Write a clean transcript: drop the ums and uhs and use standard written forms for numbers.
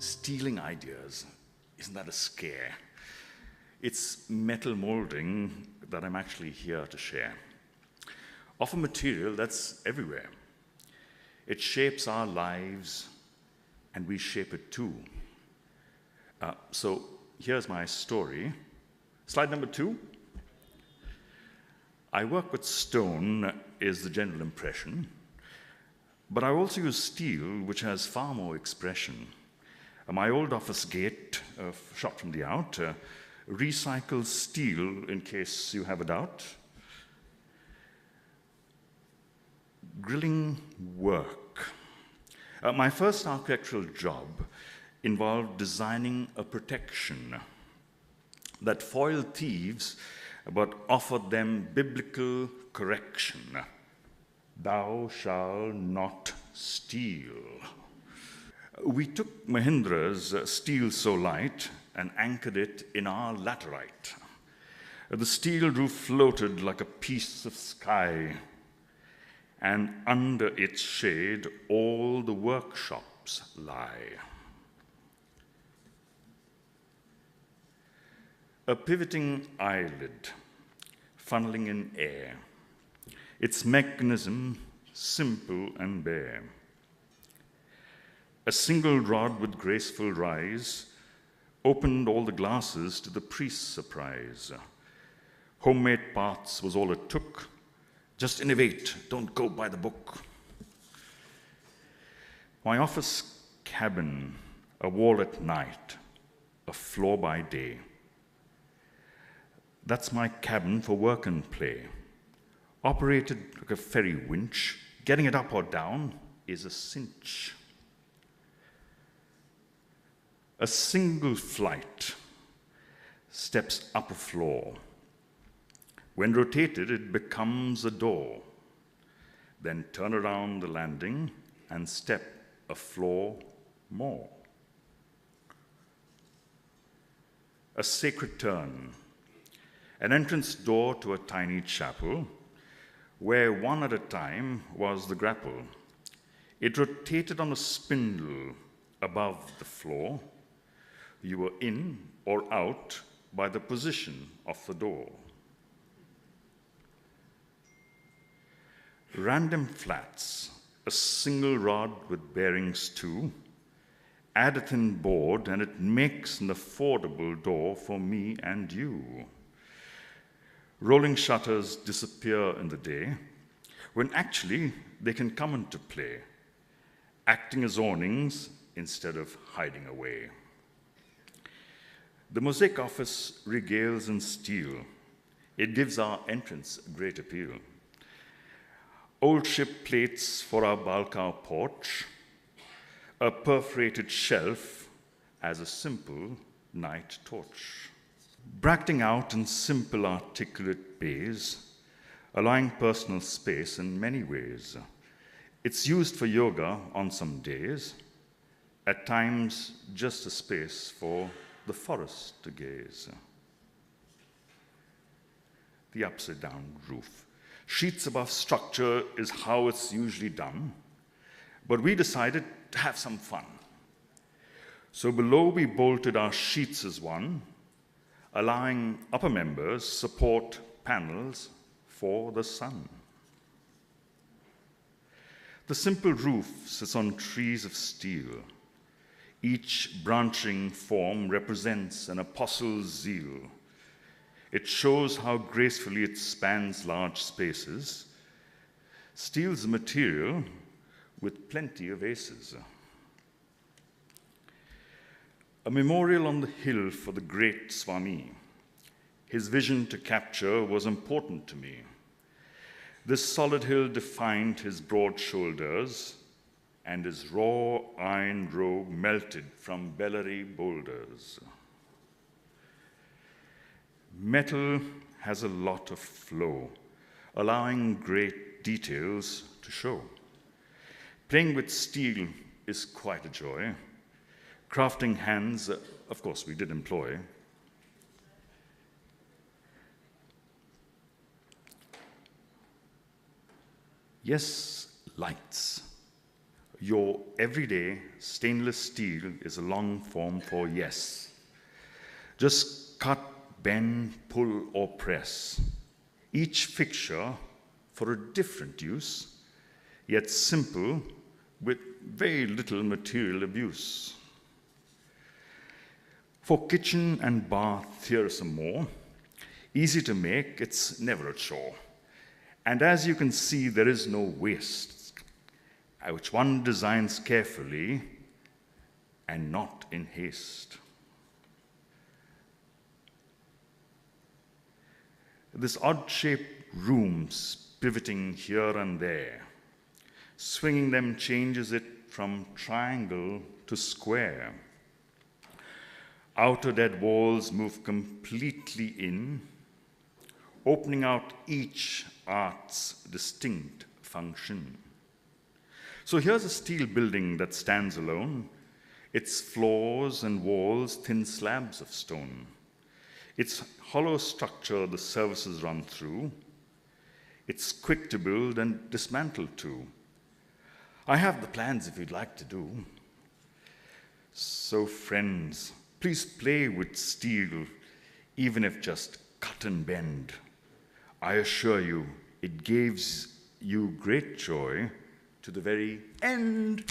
Stealing ideas, isn't that a scare? It's metal molding that I'm actually here to share. Of a material that's everywhere. It shapes our lives, and we shape it too. So here's my story. Slide number 2. I work with stone is the general impression, but I also use steel, which has far more expression. My old office gate, shot from the out, recycles steel in case you have a doubt. Grilling work. My first architectural job involved designing a protection that foiled thieves but offered them biblical correction. Thou shalt not steal. We took Mahindra's steel so light and anchored it in our laterite. The steel roof floated like a piece of sky, and under its shade all the workshops lie. A pivoting eyelid, funneling in air, its mechanism simple and bare. A single rod with graceful rise opened all the glasses to the priest's surprise. Homemade parts was all it took. Just innovate, don't go by the book. My office cabin, a wall at night, a floor by day. That's my cabin for work and play. Operated like a ferry winch, getting it up or down is a cinch. A single flight steps up a floor. When rotated, it becomes a door. Then turn around the landing and step a floor more. A sacred turn, an entrance door to a tiny chapel, where one at a time was the grapple. It rotated on a spindle above the floor. You were in or out by the position of the door. Random flats, a single rod with bearings too. Add a thin board and it makes an affordable door for me and you. Rolling shutters disappear in the day, when actually they can come into play, acting as awnings instead of hiding away. The Mozaic office regales in steel. It gives our entrance great appeal. Old ship plates for our Balcao porch, a perforated shelf as a simple night torch. Bracting out in simple articulate bays, allowing personal space in many ways. It's used for yoga on some days, at times just a space for the forest to gaze. The upside down roof. Sheets above structure is how it's usually done, but we decided to have some fun. So below we bolted our sheets as one, allowing upper members support panels for the sun. The simple roof sits on trees of steel. Each branching form represents an apostle's zeal. It shows how gracefully it spans large spaces. Steel's a material with plenty of aces. A memorial on the hill for the great Swami. His vision to capture was important to me. This solid hill defined his broad shoulders, and his raw iron robe melted from Bellary boulders. Metal has a lot of flow, allowing great details to show. Playing with steel is quite a joy. Crafting hands, of course, we did employ. Yes, lights. your everyday stainless steel is a long form for yes. Just cut, bend, pull, or press. Each fixture for a different use, yet simple with very little material abuse. For kitchen and bath, here are some more. Easy to make, it's never a chore. And as you can see, there is no waste, which one designs carefully and not in haste. This odd-shaped rooms pivoting here and there, swinging them changes it from triangle to square. Outer dead walls move completely in, opening out each art's distinct function. So here's a steel building that stands alone, its floors and walls thin slabs of stone. Its hollow structure the services run through. It's quick to build and dismantle too. I have the plans if you'd like to do. So friends, please play with steel, even if just cut and bend. I assure you, it gives you great joy to the very end.